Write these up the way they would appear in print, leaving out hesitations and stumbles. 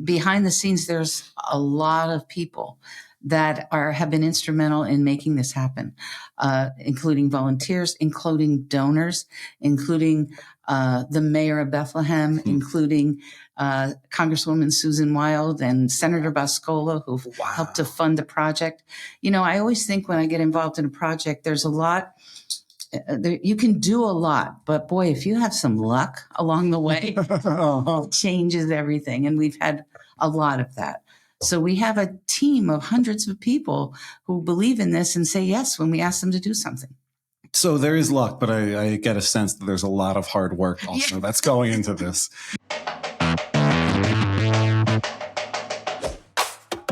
behind the scenes, there's a lot of people that have been instrumental in making this happen, including volunteers, including donors, including the mayor of Bethlehem, including Congresswoman Susan Wild and Senator Boscola, who helped to fund the project. I always think when I get involved in a project, there's a lot. You can do a lot, but boy, if you have some luck along the way, it changes everything. And we've had a lot of that. So we have a team of hundreds of people who believe in this and say yes when we ask them to do something. So there is luck, but I get a sense that there's a lot of hard work also that's going into this.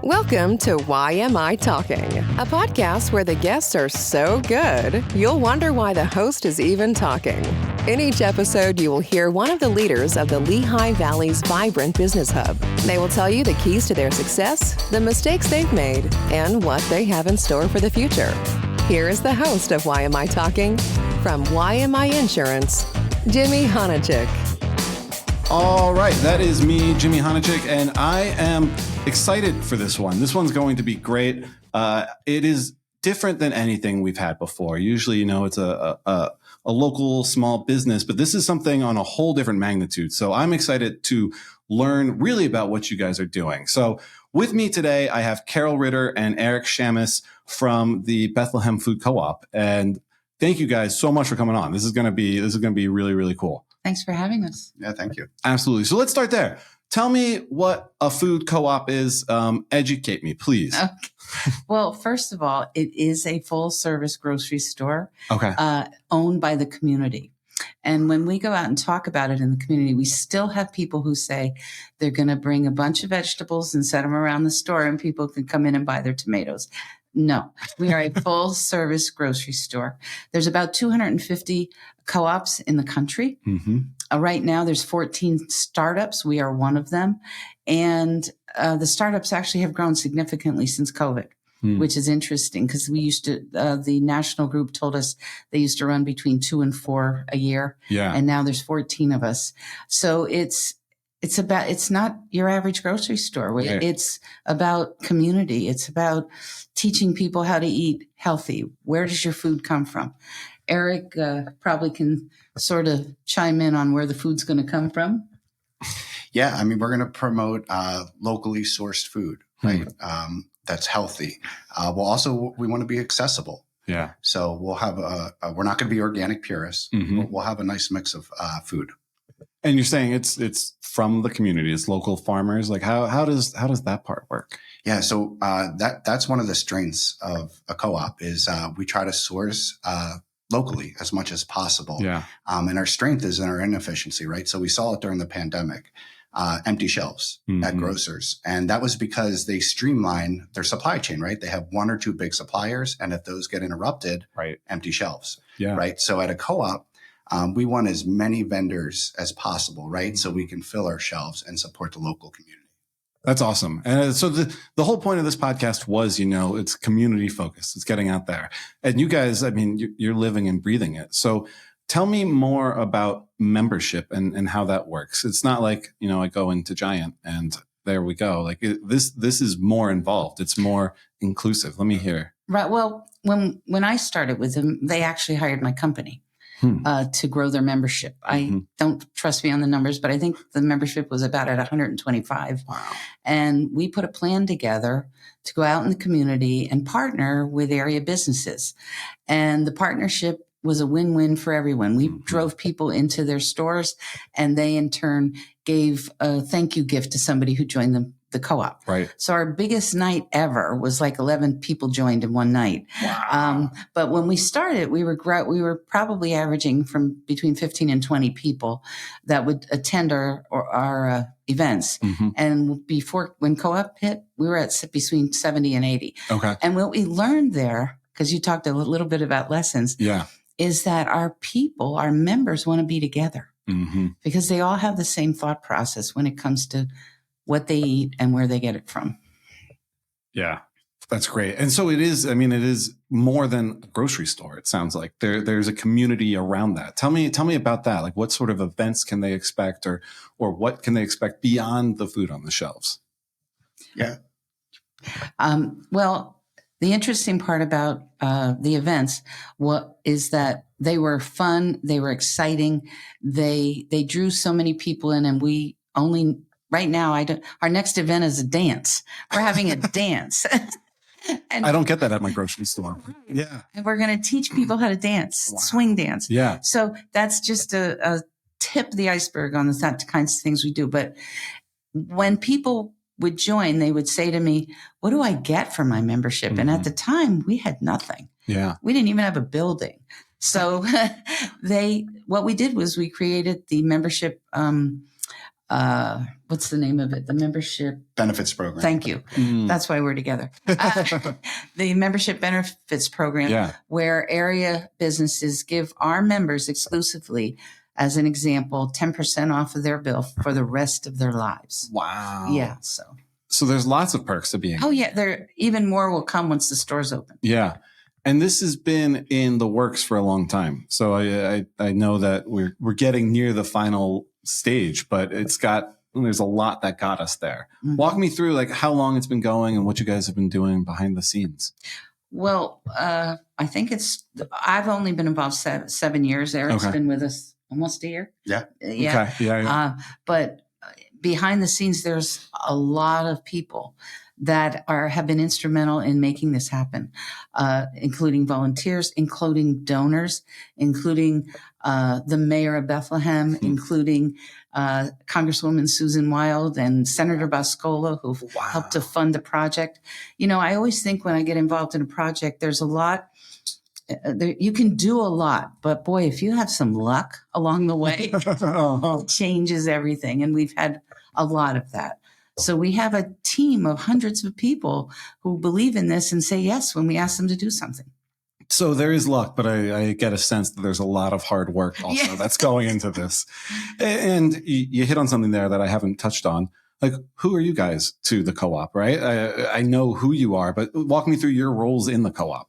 Welcome to YMI Talking, a podcast where the guests are so good, you'll wonder why the host is even talking. In each episode, you will hear one of the leaders of the Lehigh Valley's vibrant business hub. They will tell you the keys to their success, the mistakes they've made, and what they have in store for the future. Here is the host of YMI Talking, from YMI Insurance, Jimmy Honachik. All right, that is me, Jimmy Honachik, and I am excited for this one. This one's going to be great. It is different than anything we've had before. Usually, it's a local small business, but this is something on a whole different magnitude. So I'm excited to learn really about what you guys are doing. So with me today, I have Carol Ritter and Eric Shamus from the Bethlehem Food Co-op. And thank you guys so much for coming on. This is going to be really, really cool. Thanks for having us. Yeah, thank you. Absolutely. So let's start there. Tell me what a food co-op is. Educate me, please. Okay. Well, first of all, it is a full-service grocery store owned by the community. And when we go out and talk about it in the community, we still have people who say they're going to bring a bunch of vegetables and set them around the store and people can come in and buy their tomatoes. No, we are a full-service grocery store. There's about 250 co-ops in the country. Mm-hmm. Right now, there's 14 startups. We are one of them. And the startups actually have grown significantly since COVID, which is interesting because we used to, the national group told us they used to run between 2 and 4 a year. Yeah. And now there's 14 of us. So it's not your average grocery store. Right. It's about community. It's about teaching people how to eat healthy. Where does your food come from? Eric probably can sort of chime in on where the food's going to come from. Yeah, we're going to promote locally sourced food, right? That's healthy. We want to be accessible. Yeah. So we'll have we're not going to be organic purists. Mm-hmm. We'll have a nice mix of food. And you're saying it's from the community, it's local farmers. Like how does that part work? Yeah, so that's one of the strengths of a co-op is we try to source locally as much as possible. Yeah. And our strength is in our inefficiency, right? So we saw it during the pandemic, empty shelves at grocers. And that was because they streamline their supply chain, right? They have 1 or 2 big suppliers. And if those get interrupted, empty shelves, right? So at a co-op, we want as many vendors as possible, right? So we can fill our shelves and support the local community. That's awesome. And so the whole point of this podcast was, it's community focused. It's getting out there. And you guys, you're living and breathing it. So tell me more about membership and how that works. It's not like, I go into Giant and there we go. Like this is more involved. It's more inclusive. Let me hear. Right. Well, when I started with them, they actually hired my company. To grow their membership. I don't trust me on the numbers, but I think the membership was about at 125. Wow. And we put a plan together to go out in the community and partner with area businesses. And the partnership was a win-win for everyone. We drove people into their stores and they in turn gave a thank you gift to somebody who joined the co-op. Right. So our biggest night ever was like 11 people joined in one night. Wow. But when we started, we were probably averaging from between 15 and 20 people that would attend our events. Mm-hmm. And when co-op hit, we were at between 70 and 80. Okay. And what we learned there, because you talked a little bit about lessons, is that our members want to be together because they all have the same thought process when it comes to what they eat and where they get it from. Yeah. That's great. And so it is more than a grocery store. It sounds like there's a community around that. Tell me about that. Like, what sort of events can they expect, or what can they expect beyond the food on the shelves? Yeah. Well, the interesting part about the events is that they were fun. They were exciting. They drew so many people in, and we only right now. Our next event is a dance. We're having a dance. And I don't get that at my grocery store. Yeah. And we're going to teach people how to dance, swing dance. Yeah. So that's just a tip of the iceberg on the kinds of things we do. But when people would join, they would say to me, what do I get for my membership? Mm-hmm. And at the time we had nothing. Yeah. We didn't even have a building. So what we did was we created the membership, what's the name of it? The membership benefits program. Thank you. That's why we're together. The membership benefits program, where area businesses give our members exclusively, as an example, 10% off of their bill for the rest of their lives. Wow. Yeah. So there's lots of perks to being. Oh yeah. There even more will come once the store's open. Yeah. And this has been in the works for a long time. So I know that we're getting near the final stage, but there's a lot that got us there. Mm-hmm. Walk me through like how long it's been going and what you guys have been doing behind the scenes. Well, I think I've only been involved 7 years. Eric's been with us almost a year. Yeah. Yeah. Okay. Yeah. But behind the scenes, there's a lot of people that have been instrumental in making this happen, including volunteers, including donors, including the mayor of Bethlehem, including Congresswoman Susan Wild and Senator Boscola, who helped to fund the project. You know, I always think when I get involved in a project, there's a lot. You can do a lot, but boy, if you have some luck along the way, it changes everything. And we've had a lot of that. So we have a team of hundreds of people who believe in this and say yes when we ask them to do something. So there is luck, but I get a sense that there's a lot of hard work also that's going into this. And you hit on something there that I haven't touched on. Like, who are you guys to the co-op, right? I know who you are, but walk me through your roles in the co-op.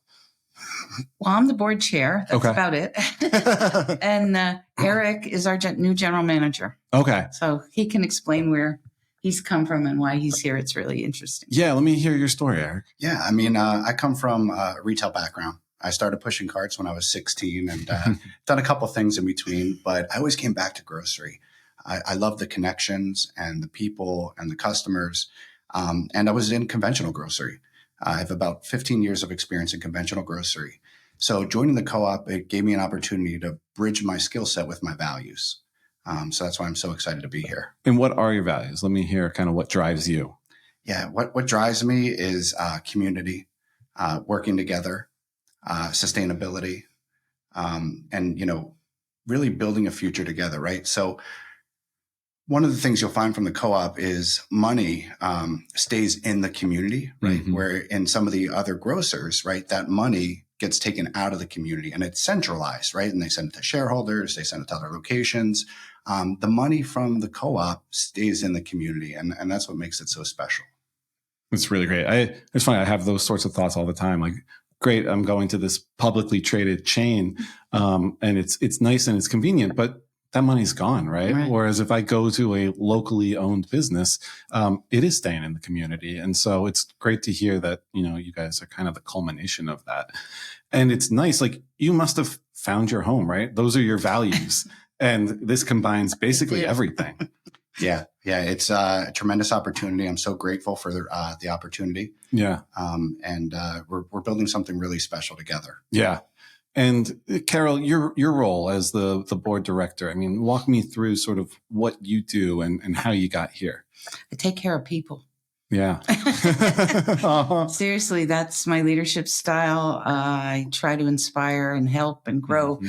Well, I'm the board chair. That's about it. And Eric is our new general manager. Okay. So he can explain where he's come from and why he's here. It's really interesting. Yeah. Let me hear your story, Eric. Yeah. I mean, I come from a retail background. I started pushing carts when I was 16 and done a couple things in between, but I always came back to grocery. I love the connections and the people and the customers. And I was in conventional grocery. I have about 15 years of experience in conventional grocery. So joining the co-op, it gave me an opportunity to bridge my skill set with my values. So that's why I'm so excited to be here. And what are your values? Let me hear kind of what drives you. Yeah, what drives me is community, working together, sustainability, and, you know, really building a future together, right? So one of the things you'll find from the co-op is money stays in the community, right? Mm-hmm. Where in some of the other grocers, right, that money gets taken out of the community and it's centralized, right? And they send it to shareholders, they send it to other locations. The money from the co-op stays in the community, and that's what makes it so special. It's really great. It's funny. I have those sorts of thoughts all the time. Like, great, I'm going to this publicly traded chain, and it's nice and it's convenient, but that money's gone, right? Whereas if I go to a locally owned business, it is staying in the community. And so it's great to hear that, you know, you guys are kind of the culmination of that. And it's nice. Like, you must have found your home, right? Those are your values. And this combines basically everything. Yeah. It's a tremendous opportunity. I'm so grateful for the opportunity. Yeah. And we're building something really special together. Yeah. And Carol, your role as the board director, I mean, walk me through sort of what you do and how you got here. I take care of people. Yeah. Seriously, that's my leadership style. I try to inspire and help and grow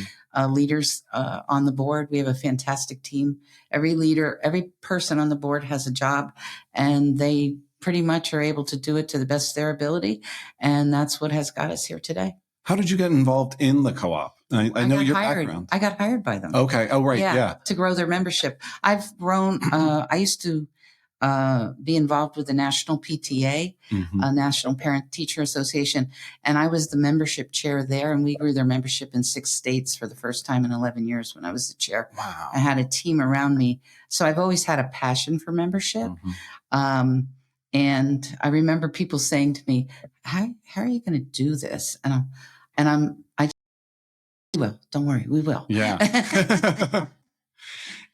leaders on the board. We have a fantastic team. Every person on the board has a job, and they pretty much are able to do it to the best of their ability. And that's what has got us here today. How did you get involved in the co-op? I know your background. I got hired by them. Okay. Oh, right. Yeah. To grow their membership. I've grown. I used to be involved with the National PTA, National Parent Teacher Association. And I was the membership chair there, and we grew their membership in 6 states for the first time in 11 years when I was the chair. Wow. I had a team around me. So I've always had a passion for membership. And I remember people saying to me, how are you going to do this? I will. Don't worry, we will. Yeah.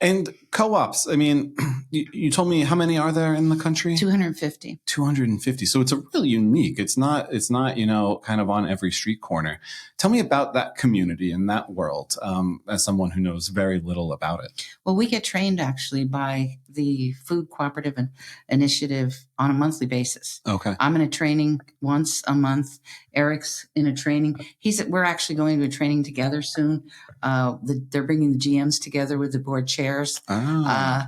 And co-ops, I mean, you told me how many are there in the country? 250. 250. So it's a really unique. It's not, kind of on every street corner. Tell me about that community and that world, as someone who knows very little about it. Well, we get trained actually by the Food Cooperative Initiative on a monthly basis. Okay. I'm in a training once a month. Eric's in a training. We're actually going to a training together soon. They're bringing the GMs together with the board chairs. Oh.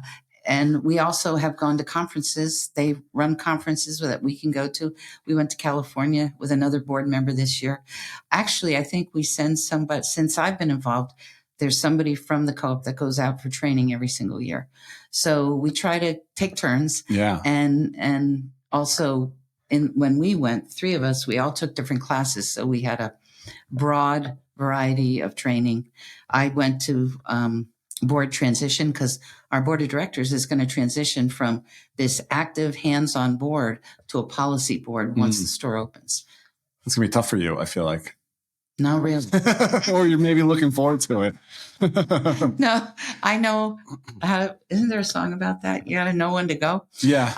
And we also have gone to conferences. They run conferences that we can go to. We went to California with another board member this year. Actually, I think we send somebody, since I've been involved, there's somebody from the co-op that goes out for training every single year. So we try to take turns. Yeah. And also when we went, 3 of us, we all took different classes. So we had a broad variety of training. I went to board transition because our board of directors is going to transition from this active hands-on board to a policy board once the store opens. It's going to be tough for you, I feel like. No, really. Or you're maybe looking forward to it. No, I know. Isn't there a song about that? You got to know when to go. Yeah.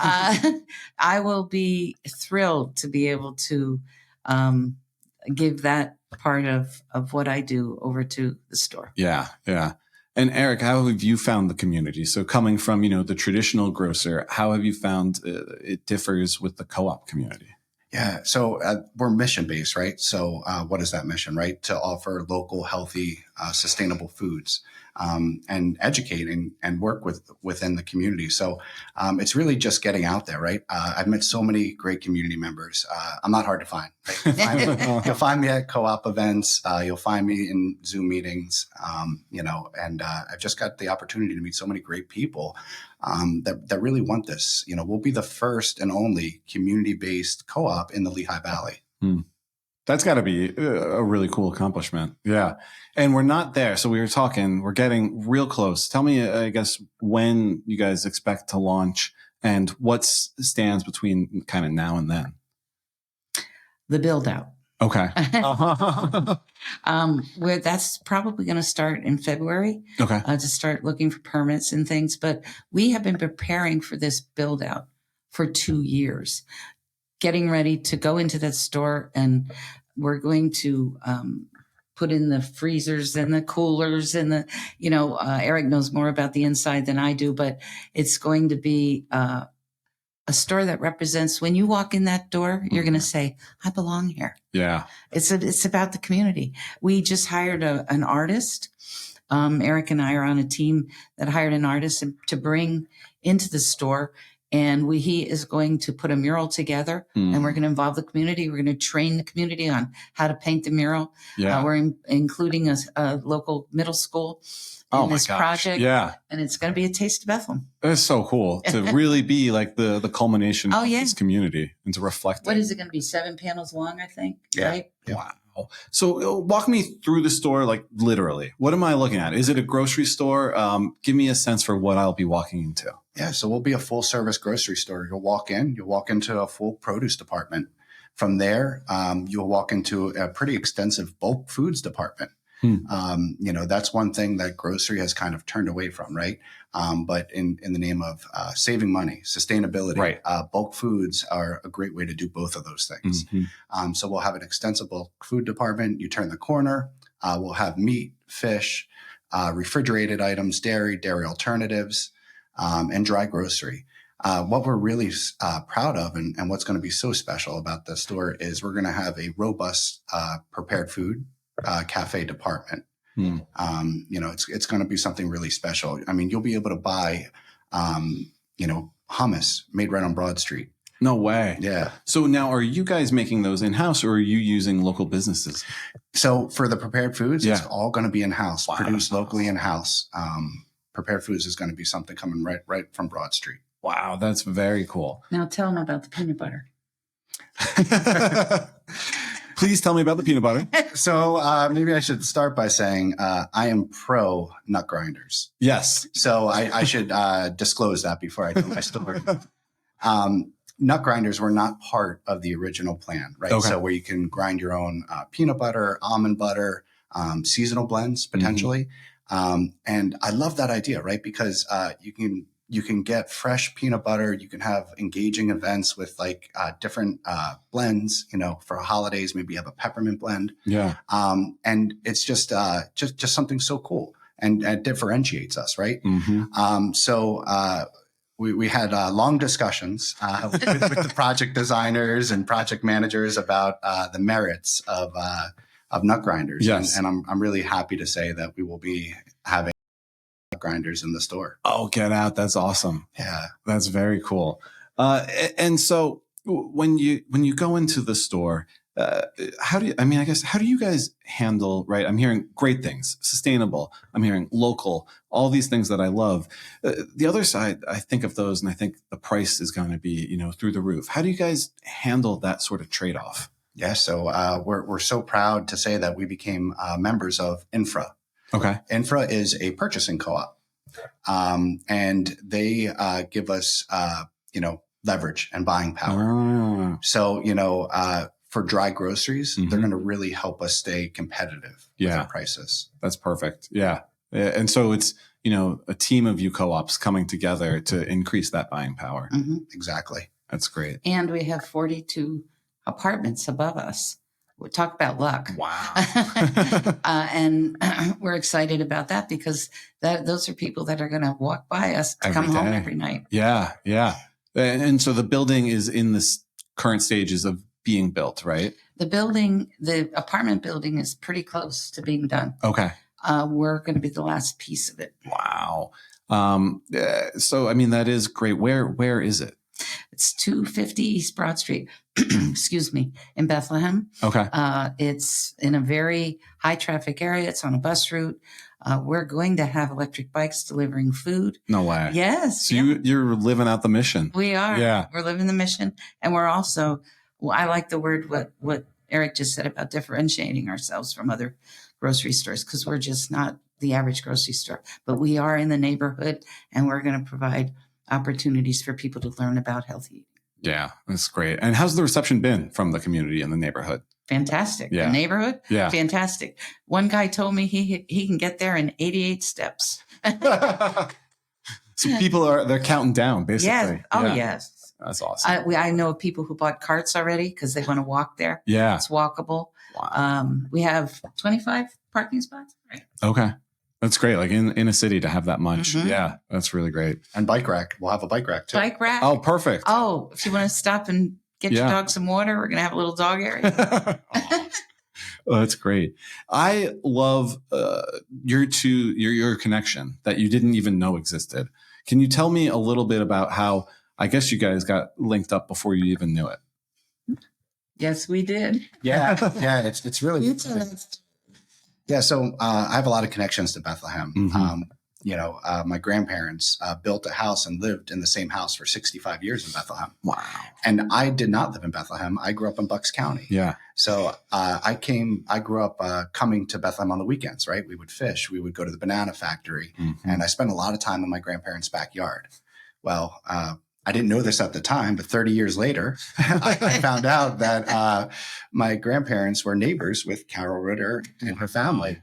I will be thrilled to be able to give that part of what I do over to the store. Yeah. Yeah. And Eric, how have you found the community? So coming from, the traditional grocer, how have you found it differs with the co-op community? Yeah. So we're mission-based, right? So what is that mission, right? To offer local, healthy, sustainable foods and educate and work within the community. So it's really just getting out there, right? I've met so many great community members. I'm not hard to find. Right? You'll find me at co-op events. You'll find me in Zoom meetings, and I've just got the opportunity to meet so many great people that really want this. We'll be the first and only community-based co-op in the Lehigh Valley. That's got to be a really cool accomplishment. Yeah. And we're not there. So we're getting real close. Tell me, I guess, when you guys expect to launch and what stands between kind of now and then? The build out. Okay. Where that's probably going to start in February. Okay. To start looking for permits and things. But we have been preparing for this build out for 2 years, getting ready to go into that store, and we're going to put in the freezers and the coolers and the, Eric knows more about the inside than I do, but it's going to be a store that represents, when you walk in that door, you're going to say, I belong here. Yeah. It's about the community. We just hired an artist. Eric and I are on a team that hired an artist to bring into the store. And he is going to put a mural together, and we're going to involve the community. We're going to train the community on how to paint the mural. Yeah. We're including a local middle school in this project. Yeah. And it's going to be a taste of Bethlehem. That's so cool to really be like the culmination of yeah. this community and to reflect it. What is it going to be? 7 panels long, I think. Yeah. Right? Yeah. Wow. So walk me through the store, like literally. What am I looking at? Is it a grocery store? Give me a sense for what I'll be walking into. Yeah, so we'll be a full service grocery store. You'll walk into a full produce department. From there, you'll walk into a pretty extensive bulk foods department. That's one thing that grocery has kind of turned away from, right? But in the name of saving money, sustainability, right. Bulk foods are a great way to do both of those things. So we'll have an extensive bulk food department. You turn the corner, we'll have meat, fish, refrigerated items, dairy alternatives, and dry grocery. What we're really proud of and what's going to be so special about the store is we're going to have a robust prepared food cafe department. It's going to be something really special. I mean, you'll be able to buy, hummus made right on Broad Street. No way. Yeah. So now are you guys making those in-house or are you using local businesses? So for the prepared foods, Yeah. It's all going to be in-house, Wow. produced locally in-house. Prepared foods is going to be something coming right from Broad Street. Wow, that's very cool. Now tell them about the peanut butter. Please tell me about the peanut butter. So maybe I should start by saying I am pro nut grinders. Yes. So I should disclose that before I tell my story. Nut grinders were not part of the original plan, right? Okay. So where you can grind your own peanut butter, almond butter, seasonal blends potentially. And I love that idea, right? Because you can get fresh peanut butter. You can have engaging events with like different blends, for holidays, maybe you have a peppermint blend. Yeah. And it's just something so cool and it differentiates us, right? So we had long discussions with the project designers and project managers about the merits of nut grinders. Yes. And I'm really happy to say that we will be having nut grinders in the store. Oh, get out. That's awesome. Yeah. That's very cool. And so when you go into the store, how do you guys handle, right? I'm hearing great things, sustainable. I'm hearing local, all these things that I love. The other side, I think of those and I think the price is going to be, through the roof. How do you guys handle that sort of trade-off? Yeah. So, we're so proud to say that we became members of Infra. Okay. Infra is a purchasing co-op. And they give us, leverage and buying power. So, for dry groceries, they're going to really help us stay competitive with our prices. That's perfect. Yeah. And so it's, a team of you co-ops coming together to increase that buying power. Exactly. That's great. And we have 42 apartments above us. We'll talk about luck. Wow. And we're excited about that because those are people that are going to walk by us to come home every night. Yeah. Yeah. And so the building is in this current stages of being built, right? The apartment building is pretty close to being done. Okay. We're going to be the last piece of it. Wow. So, that is great. Where is it? It's 250 East Broad Street, excuse me, in Bethlehem. Okay. It's in a very high traffic area. It's on a bus route. We're going to have electric bikes delivering food. No way. Yes. So you're living out the mission. We are. Yeah. We're living the mission. And we're also, I like the word, what Eric just said about differentiating ourselves from other grocery stores, because we're just not the average grocery store, but we are in the neighborhood and we're going to provide opportunities for people to learn about healthy eating. Yeah, that's great. And how's the reception been from the community in the neighborhood? Fantastic. Yeah. The neighborhood? Yeah. Fantastic. One guy told me he can get there in 88 steps. So people they're counting down, basically. Yes. Oh, yeah. Yes. That's awesome. I know people who bought carts already because they want to walk there. Yeah. It's walkable. Wow. We have 25 parking spots. Right. Okay. That's great. Like in a city to have that much. Yeah. That's really great. And bike rack. We'll have a bike rack too. Bike rack. Oh, perfect. Oh, if you want to stop and get your dog some water, we're going to have a little dog area. Oh, that's great. I love your connection that you didn't even know existed. Can you tell me a little bit about how, I guess you guys got linked up before you even knew it? Yes, we did. Yeah. Yeah. It's really. Yeah. So I have a lot of connections to Bethlehem. My grandparents built a house and lived in the same house for 65 years in Bethlehem. Wow. And I did not live in Bethlehem. I grew up in Bucks County. Yeah. So I grew up coming to Bethlehem on the weekends, right? We would fish. We would go to the banana factory. And I spent a lot of time in my grandparents' backyard. Well, I didn't know this at the time, but 30 years later, I found out that my grandparents were neighbors with Carol Ritter and her family.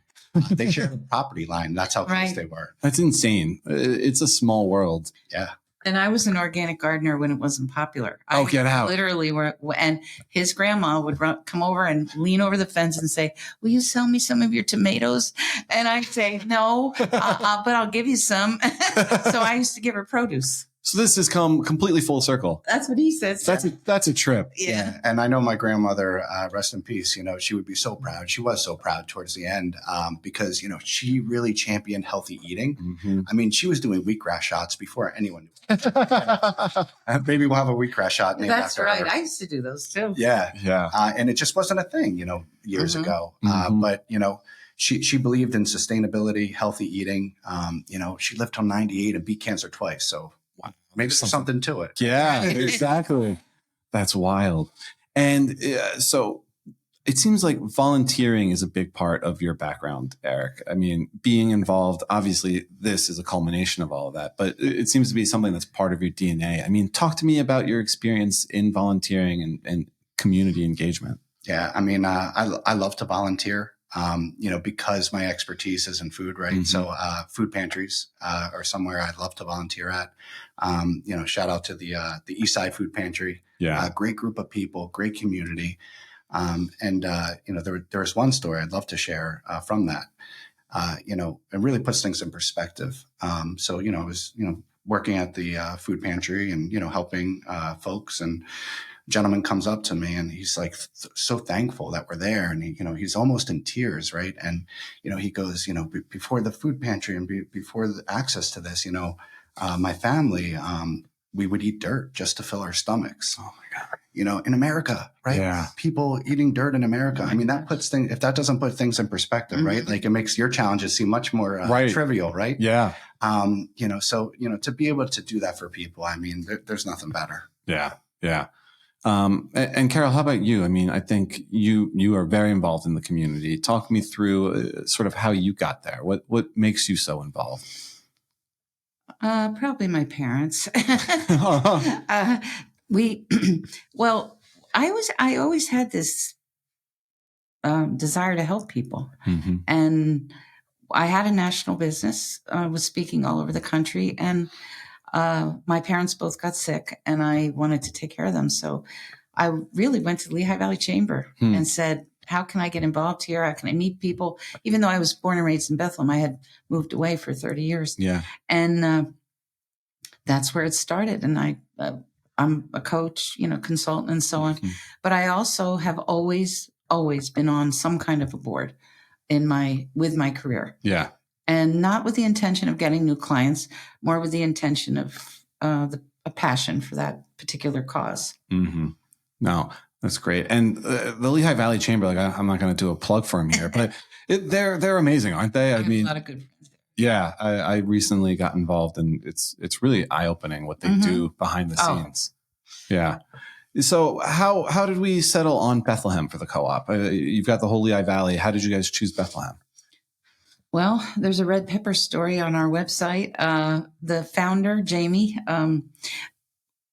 They shared a property line. That's how close they were. That's insane. It's a small world. Yeah. And I was an organic gardener when it wasn't popular. Get out. Literally, and his grandma would come over and lean over the fence and say, "Will you sell me some of your tomatoes?" And I'd say, "No, but I'll give you some." So I used to give her produce. So this has come completely full circle. That's what he says. That's a trip. Yeah. And I know my grandmother, rest in peace, she would be so proud. She was so proud towards the end because, she really championed healthy eating. I mean, she was doing wheatgrass shots before anyone knew. Maybe we'll have a wheatgrass shot named That's after right. her. I used to do those too. Yeah. Yeah. And it just wasn't a thing, years ago. But, she believed in sustainability, healthy eating. She lived till 98 and beat cancer twice. So maybe there's something to it. Yeah, exactly. That's wild. And so it seems like volunteering is a big part of your background, Eric. I mean, being involved, obviously this is a culmination of all of that, but it seems to be something that's part of your DNA. I mean, talk to me about your experience in volunteering and community engagement. Yeah, I mean, I love to volunteer. Because my expertise is in food, right? Mm-hmm. So food pantries are somewhere I'd love to volunteer at. Shout out to the East Side Food Pantry. Yeah, great group of people, great community. There was one story I'd love to share from that. It really puts things in perspective. I was working at the food pantry and helping folks, and gentleman comes up to me and he's like so thankful that we're there, and he's almost in tears, right? And he goes, before the food pantry and before the access to this, my family, we would eat dirt just to fill our stomachs. Oh my God. In America, right? Yeah. People eating dirt in America. I mean, that puts things, if that doesn't put things in perspective, mm-hmm. right? Like it makes your challenges seem much more trivial, right? Yeah. To be able to do that for people, I mean, there's nothing better. Yeah. Yeah. And Carol, how about you? I mean, I think you are very involved in the community. Talk me through sort of how you got there. What makes you so involved? Probably my parents. I always had this desire to help people, mm-hmm. and I had a national business. I was speaking all over the country, and my parents both got sick, and I wanted to take care of them. So I really went to the Lehigh Valley Chamber and said, how can I get involved here? How can I meet people? Even though I was born and raised in Bethlehem, I had moved away for 30 years. Yeah. And that's where it started. And I'm a coach, consultant and so on. Mm-hmm. But I also have always been on some kind of a board with my career. Yeah. And not with the intention of getting new clients, more with the intention of a passion for that particular cause. Mm-hmm. No, that's great. And the Lehigh Valley Chamber, I'm not going to do a plug for them here, but they're amazing, aren't they? I mean, a lot of good friends there. Yeah, I recently got involved, and it's really eye-opening what they mm-hmm. do behind the scenes. Yeah. So how did we settle on Bethlehem for the co-op? You've got the whole Lehigh Valley. How did you guys choose Bethlehem? Well, there's a red pepper story on our website. The founder, Jamie,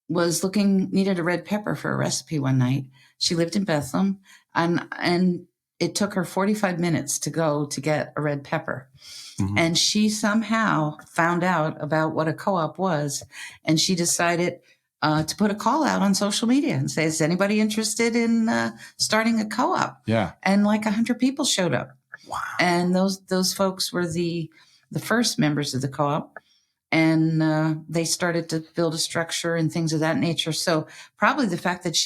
needed a red pepper for a recipe one night. She lived in Bethlehem, and it took her 45 minutes to go to get a red pepper. Mm-hmm. And she somehow found out about what a co-op was, and she decided to put a call out on social media and say, is anybody interested in starting a co-op? Yeah. And 100 people showed up. Wow. And those folks were the first members of the co-op, and they started to build a structure and things of that nature. So probably the fact that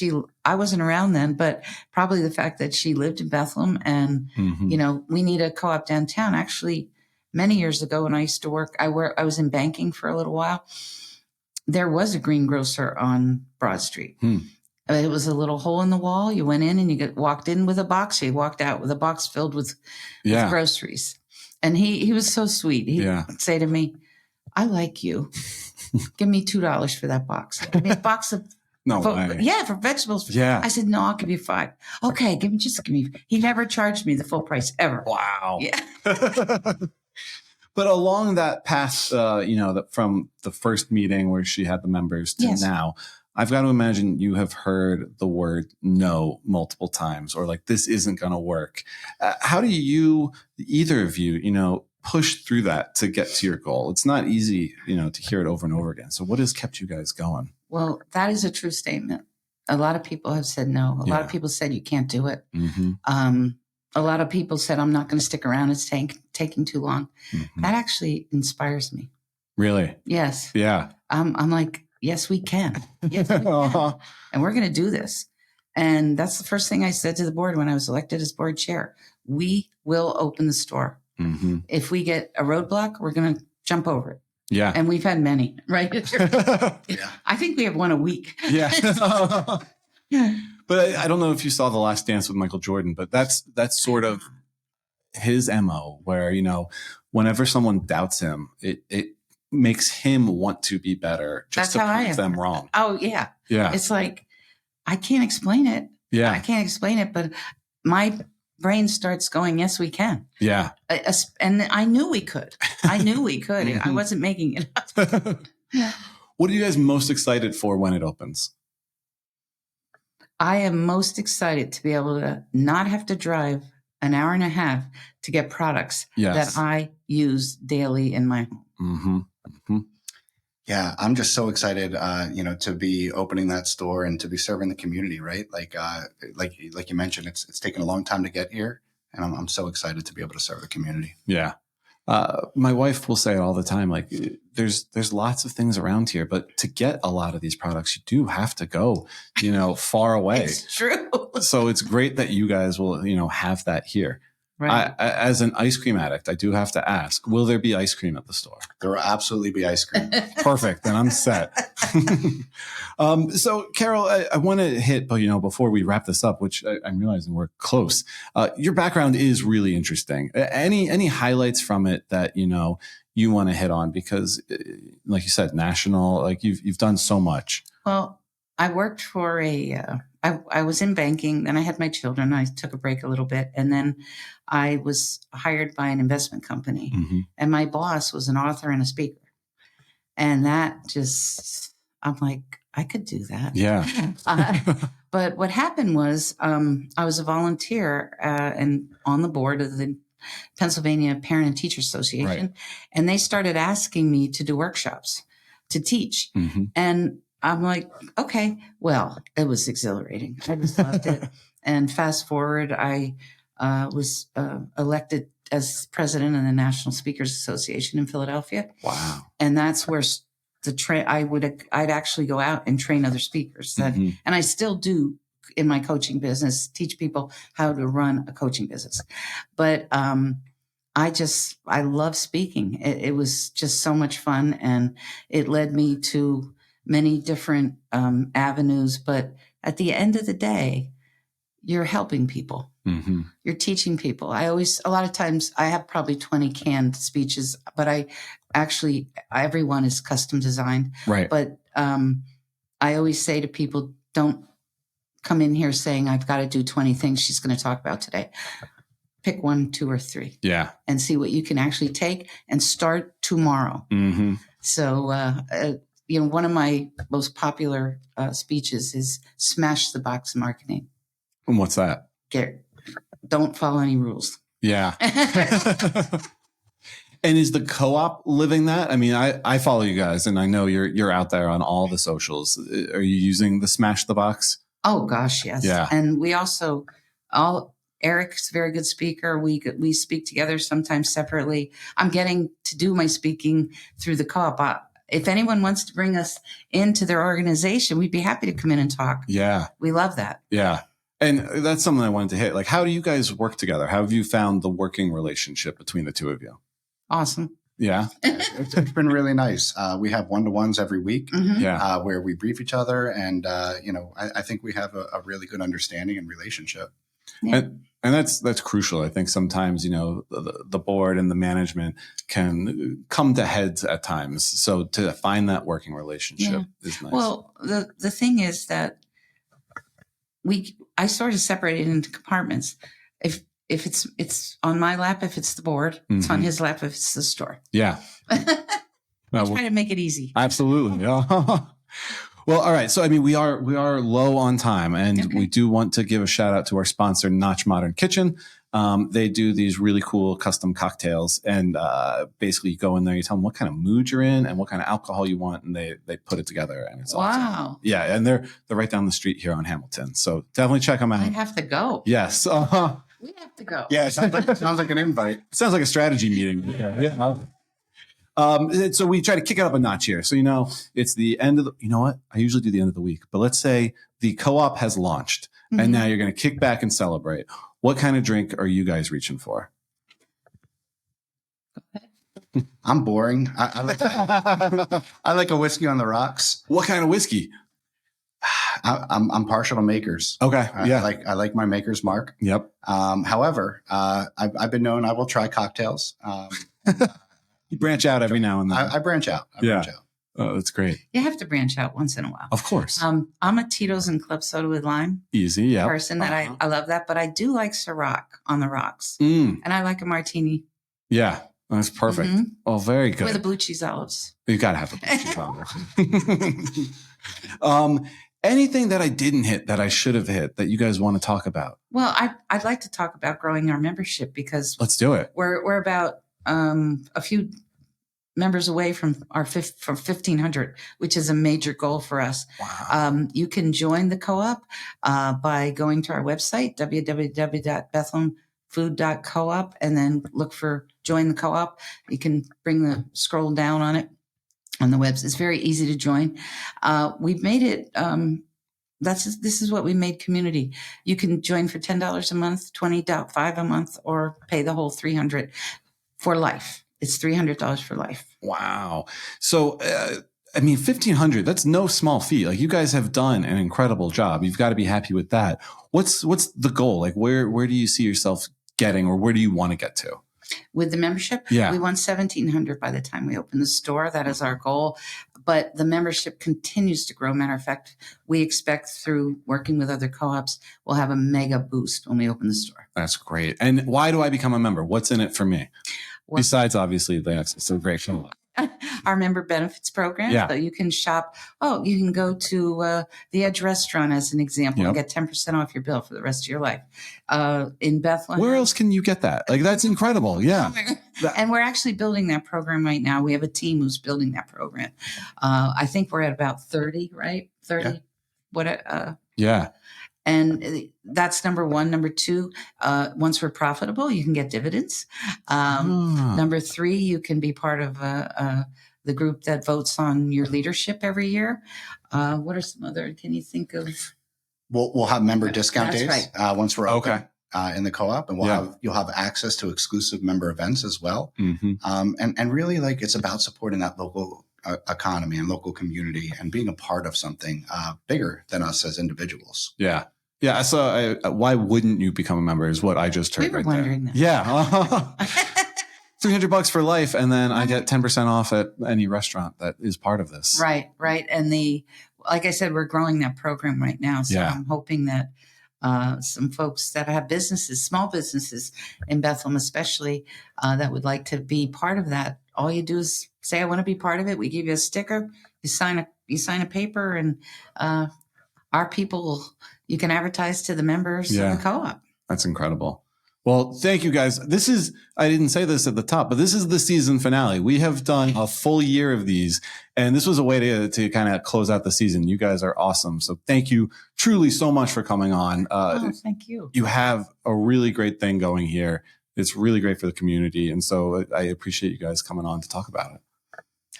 I wasn't around then, but probably the fact that she lived in Bethlehem and, mm-hmm. We need a co-op downtown. Actually, many years ago when I used to work, I was in banking for a little while. There was a greengrocer on Broad Street. It was a little hole in the wall. You went in and you walked in with a box. You walked out with a box filled with groceries. And he was so sweet. He'd say to me, I like you. Give me $2 for that box. Give me a box of for vegetables. Yeah. I said, no, I'll give you $5. Okay, give me. He never charged me the full price ever. Wow. Yeah. But along that path, from the first meeting where she had the members to now, I've got to imagine you have heard the word no multiple times, or this isn't going to work. How do either of you, push through that to get to your goal? It's not easy, to hear it over and over again. So what has kept you guys going? Well, that is a true statement. A lot of people have said no. A lot of people said you can't do it. Mm-hmm. A lot of people said, I'm not going to stick around. It's taking too long. Mm-hmm. That actually inspires me. Really? Yes. Yeah. I'm like, yes, we can. Yes, we can. And we're going to do this. And that's the first thing I said to the board when I was elected as board chair. We will open the store. Mm-hmm. If we get a roadblock, we're going to jump over it. Yeah. And we've had many, right? Yeah. I think we have one a week. Yeah. But I don't know if you saw The Last Dance with Michael Jordan, but that's sort of his MO, where, whenever someone doubts him, it makes him want to be better just to prove them wrong? Oh, yeah. Yeah. It's like, I can't explain it. Yeah. I can't explain it, but my brain starts going, yes, we can. Yeah. And I knew we could. I wasn't making it up. Yeah. What are you guys most excited for when it opens? I am most excited to be able to not have to drive an hour and a half to get products that I use daily in my home. Mm-hmm. Mm-hmm. Yeah, I'm just so excited, to be opening that store and to be serving the community, right? Like you mentioned, it's taken a long time to get here, and I'm so excited to be able to serve the community. Yeah. My wife will say it all the time, like there's lots of things around here, but to get a lot of these products, you do have to go, far away. It's true. So it's great that you guys will, have that here. Right. As an ice cream addict, I do have to ask, will there be ice cream at the store? There will absolutely be ice cream. Perfect. Then I'm set. So Carol, I want to hit, before we wrap this up, which I'm realizing we're close. Your background is really interesting. Any highlights from it that, you want to hit on? Because like you said, national, like you've done so much. Well, I worked for I was in banking, then I had my children. I took a break a little bit, and then I was hired by an investment company. Mm-hmm. And my boss was an author and a speaker. And that I'm like, I could do that. Yeah. But what happened was I was a volunteer and on the board of the Pennsylvania Parent and Teacher Association. Right. And they started asking me to do workshops, to teach. Mm-hmm. And I'm like, okay, well, it was exhilarating. I just loved it. And fast forward, I was elected as president of the National Speakers Association in Philadelphia. Wow. And that's where I'd actually go out and train other speakers. Mm-hmm. And I still do in my coaching business, teach people how to run a coaching business. But I love speaking. It was just so much fun. And it led me to many different avenues. But at the end of the day, you're helping people. Mm-hmm. You're teaching people. A lot of times I have probably 20 canned speeches, but everyone is custom designed. Right. But I always say to people, don't come in here saying, I've got to do 20 things she's going to talk about today. Pick 1, 2, or 3. Yeah. And see what you can actually take and start tomorrow. Mm-hmm. So, one of my most popular speeches is smash the box marketing. And what's that? Don't follow any rules. Yeah. And is the co-op living that? I mean, I follow you guys, and I know you're out there on all the socials. Are you using the Smash the Box? Oh gosh, yes. Yeah. And we also Eric's a very good speaker. We speak together, sometimes separately. I'm getting to do my speaking through the co-op. If anyone wants to bring us into their organization, we'd be happy to come in and talk. Yeah. We love that. Yeah. And that's something I wanted to hit. Like, how do you guys work together? How have you found the working relationship between the two of you? Awesome. Yeah. It's been really nice. We have one-to-ones every week. Mm-hmm. Yeah. Where we brief each other. And, I think we have a really good understanding and relationship. Yeah. And that's crucial. I think sometimes, the board and the management can come to heads at times. So to find that working relationship is nice. Well, the thing is that I sort of separated into compartments. If it's on my lap, if it's the board, mm-hmm. It's on his lap, if it's the store. Yeah. Try to make it easy. Absolutely. Yeah. Well, all right. So, I mean, we are low on time, and we do want to give a shout out to our sponsor, Notch Modern Kitchen. They do these really cool custom cocktails, and basically you go in there, you tell them what kind of mood you're in and what kind of alcohol you want, and they put it together, and it's awesome. Yeah, and they're right down the street here on Hamilton, so definitely check them out. I have to go. Yes. We have to go. Yeah, sounds like an invite. Sounds like a strategy meeting. Yeah. So we try to kick it up a notch here. So, it's the end of you know what? I usually do the end of the week, but let's say the co-op has launched, mm-hmm. and now you're going to kick back and celebrate. What kind of drink are you guys reaching for? I'm boring. I like a whiskey on the rocks. What kind of whiskey? I'm partial to Makers. Okay. Yeah. I like my Maker's Mark. Yep. However, I've been known I will try cocktails. You branch out every now and then. I branch out. I branch out. Oh, that's great. You have to branch out once in a while. Of course. I'm a Tito's and club soda with lime person that I love that, but I do like Ciroc on the rocks. And I like a martini. Yeah, that's perfect. Mm-hmm. Oh, very good. With the blue cheese olives. You've got to have the blue cheese olives. Anything that I didn't hit that I should have hit that you guys want to talk about? Well, I'd like to talk about growing our membership because let's do it. We're about a few members away from our from 1,500, which is a major goal for us. Wow. You can join the co-op by going to our website, www.bethlehemfood.coop, and then look for join the co-op. You can scroll down on it on the website. It's very easy to join. We've made it. This is what we made community. You can join for $10 a month, $25 a month, or pay the whole $300 for life. It's $300 for life. Wow. So, I mean, $1,500, that's no small fee. Like, you guys have done an incredible job. You've got to be happy with that. What's the goal? Like, where do you see yourself getting, or where do you want to get to? With the membership? Yeah. We want 1,700 by the time we open the store. That is our goal. But the membership continues to grow. Matter of fact, we expect through working with other co-ops, we'll have a mega boost when we open the store. That's great. And why do I become a member? What's in it for me? Well, besides, obviously, the access to great show. Our member benefits program. Yeah. So you can shop. You can go to the Edge restaurant as an example and get 10% off your bill for the rest of your life. In Bethlehem. Where else can you get that? Like, that's incredible. Yeah. And we're actually building that program right now. We have a team who's building that program. I think we're at about 30, right? 30. Yeah. Yeah. And that's number one. Number two, once we're profitable, you can get dividends. Number three, you can be part of the group that votes on your leadership every year. What are some other, can you think of? We'll have member discount days once we're open in the co-op, and you'll have access to exclusive member events as well. Mm-hmm. And really, like, it's about supporting that local economy and local community and being a part of something bigger than us as individuals. Yeah. Yeah, why wouldn't you become a member is what I just heard. We were wondering that. Yeah. $300 for life, and then I get 10% off at any restaurant that is part of this. Right. And like I said, we're growing that program right now. So I'm hoping that some folks that have businesses, small businesses in Bethlehem especially, that would like to be part of that. All you do is say, I want to be part of it. We give you a sticker, you sign a paper, and our people, you can advertise to the members of the co-op. That's incredible. Well, thank you guys. I didn't say this at the top, but this is the season finale. We have done a full year of these, and this was a way to kind of close out the season. You guys are awesome. So thank you truly so much for coming on. Thank you. You have a really great thing going here. It's really great for the community. And so I appreciate you guys coming on to talk about it.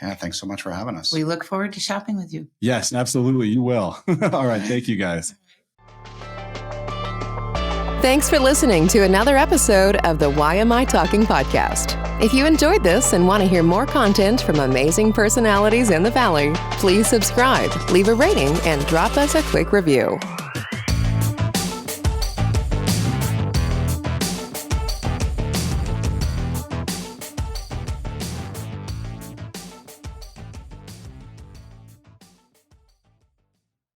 Yeah, thanks so much for having us. We look forward to shopping with you. Yes, absolutely. You will. All right. Thank you, guys. Thanks for listening to another episode of the YMI Talking Podcast. If you enjoyed this and want to hear more content from amazing personalities in the Valley, please subscribe, leave a rating, and drop us a quick review.